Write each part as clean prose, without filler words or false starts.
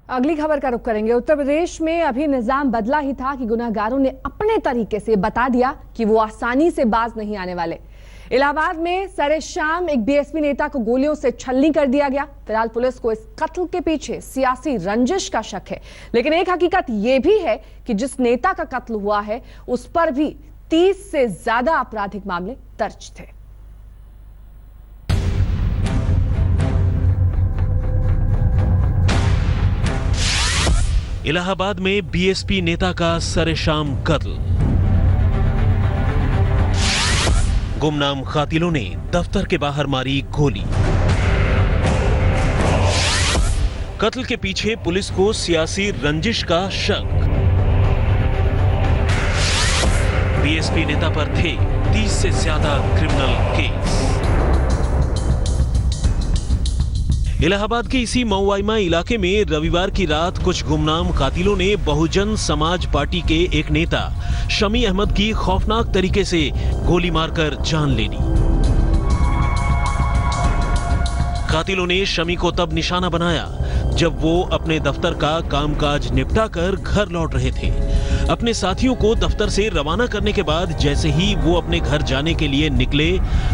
अगली खबर का रुख करेंगे। उत्तर प्रदेश में अभी निजाम बदला ही था कि गुनहगारों ने अपने तरीके से बता दिया कि वो आसानी से बाज नहीं आने वाले। इलाहाबाद में सरे शाम एक बीएसपी नेता को गोलियों से छलनी कर दिया गया। फिलहाल पुलिस को इस कत्ल के पीछे सियासी रंजिश का शक है, लेकिन एक हकीकत यह भी है कि जिस नेता का कत्ल हुआ है उस पर भी 30 से ज्यादा आपराधिक मामले दर्ज थे। इलाहाबाद में बीएसपी नेता का सरेशाम कत्ल। गुमनाम कातिलों ने दफ्तर के बाहर मारी गोली। कत्ल के पीछे पुलिस को सियासी रंजिश का शक। बीएसपी नेता पर थे 30 से ज्यादा क्रिमिनल केस। इलाहाबाद के इसी मऊआइमा इलाके में रविवार की रात कुछ गुमनाम कातिलों ने बहुजन समाज पार्टी के एक नेता शमी अहमद की खौफनाक तरीके से गोली मारकर जान ले ली। कातिलों ने शमी को तब निशाना बनाया जब वो अपने दफ्तर का कामकाज निपटाकर घर लौट रहे थे। अपने साथियों को दफ्तर से रवाना करने के बाद जैसे ही वो अपने घर जाने के लिए निकले,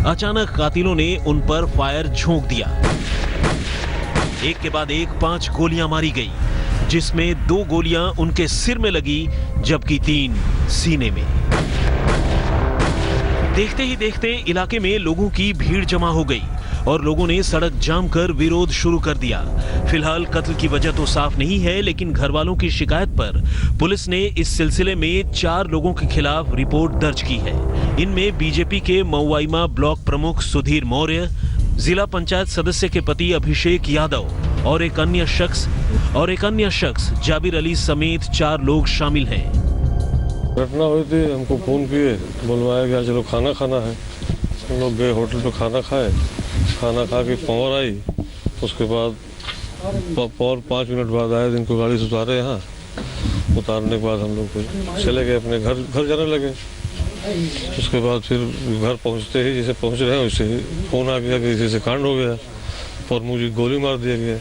अचानक कातिलों ने उन पर फायर झोंक दिया। एक के बाद एक 5 गोलियां मारी गई, जिसमें 2 गोलियां उनके सिर में लगी जबकि 3 सीने में। देखते ही देखते इलाके में लोगों की भीड़ जमा हो गई और लोगों ने सड़क जाम कर विरोध शुरू कर दिया। फिलहाल कत्ल की वजह तो साफ नहीं है, लेकिन घर वालों की शिकायत पर पुलिस ने इस सिलसिले में 4 लोगों के खिलाफ रिपोर्ट दर्ज की है। इनमें बीजेपी के मऊआइमा ब्लॉक प्रमुख सुधीर मौर्य, जिला पंचायत सदस्य के पति अभिषेक यादव और एक अन्य शख्स जाबिर अली समेत 4 लोग शामिल हैं। घटना हुई थी, हमको फोन किए, बुलवाया गया, चलो खाना खाना है। हम लोग गए होटल पे, खाना खाए। खाना खा के पावर आई, उसके बाद पावर 5 मिनट बाद आए, इनको गाड़ी से उतारे। यहाँ उतारने के बाद हम लोग चले गए अपने घर जाने लगे। उसके बाद फिर घर पहुंचते ही जैसे पहुंच रहे हैं वैसे ही फोन आ गया कि जैसे कांड हो गया और मुझे गोली मार दिया गया।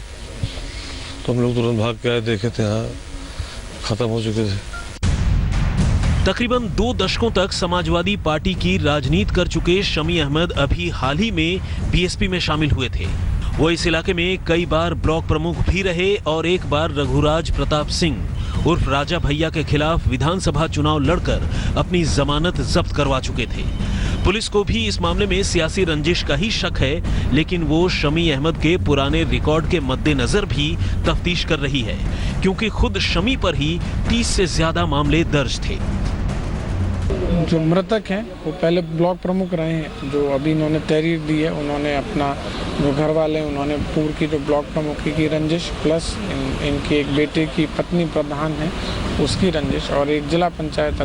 तो हम लोग तुरंत भाग के आए, देखे थे हाँ खत्म हो चुके थे। तकरीबन 2 दशकों तक समाजवादी पार्टी की राजनीति कर चुके शमी अहमद अभी हाल ही में बीएसपी में शामिल हुए थे। वो इस इलाके में कई बार ब्लॉक प्रमुख भी रहे और एक बार रघुराज प्रताप सिंह उर्फ राजा भैया के खिलाफ विधानसभा चुनाव लड़कर अपनी जमानत जब्त करवा चुके थे। पुलिस को भी इस मामले में सियासी रंजिश का ही शक है, लेकिन वो शमी अहमद के पुराने रिकॉर्ड के मद्देनजर भी तफ्तीश कर रही है, क्योंकि खुद शमी पर ही 30 से ज्यादा मामले दर्ज थे। जो मृतक हैं वो पहले ब्लॉक प्रमुख रहे हैं, जो अभी इन्होंने तहरीर दी है, उन्होंने अपना जो घर वाले उन्होंने पूर्व की जो ब्लॉक प्रमुख की रंजिश प्लस इनके एक बेटे की पत्नी प्रधान है उसकी रंजिश और एक जिला पंचायत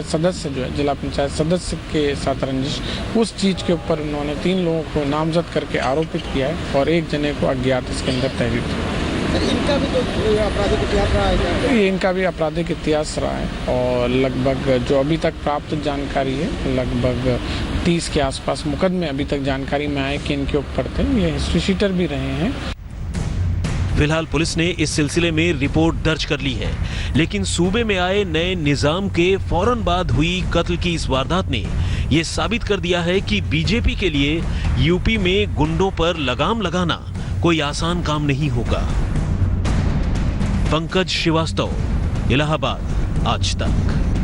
सदस्य जो है जिला पंचायत सदस्य के साथ रंजिश, उस चीज़ के ऊपर उन्होंने 3 लोगों को नामजद करके आरोपित किया है और एक जने को अज्ञात इसके अंदर तहरीर दी। इनका भी तो आपराधिक इतिहास रहा है? इनका भी आपराधिक इतिहास रहा है और लगभग जो अभी तक प्राप्त जानकारी है लगभग 30 के आसपास मुकदमे अभी तक जानकारी में आए कि इनके ऊपर थे। ये हिस्ट्री शीटर भी रहे हैं। फिलहाल पुलिस ने इस सिलसिले में रिपोर्ट दर्ज कर ली है, लेकिन सूबे में आए नए निजाम के फौरन बाद हुई कत्ल की इस वारदात ने यह साबित कर दिया है कि बीजेपी के लिए यूपी में गुंडों पर लगाम लगाना कोई आसान काम नहीं होगा। पंकज श्रीवास्तव, इलाहाबाद, आज तक।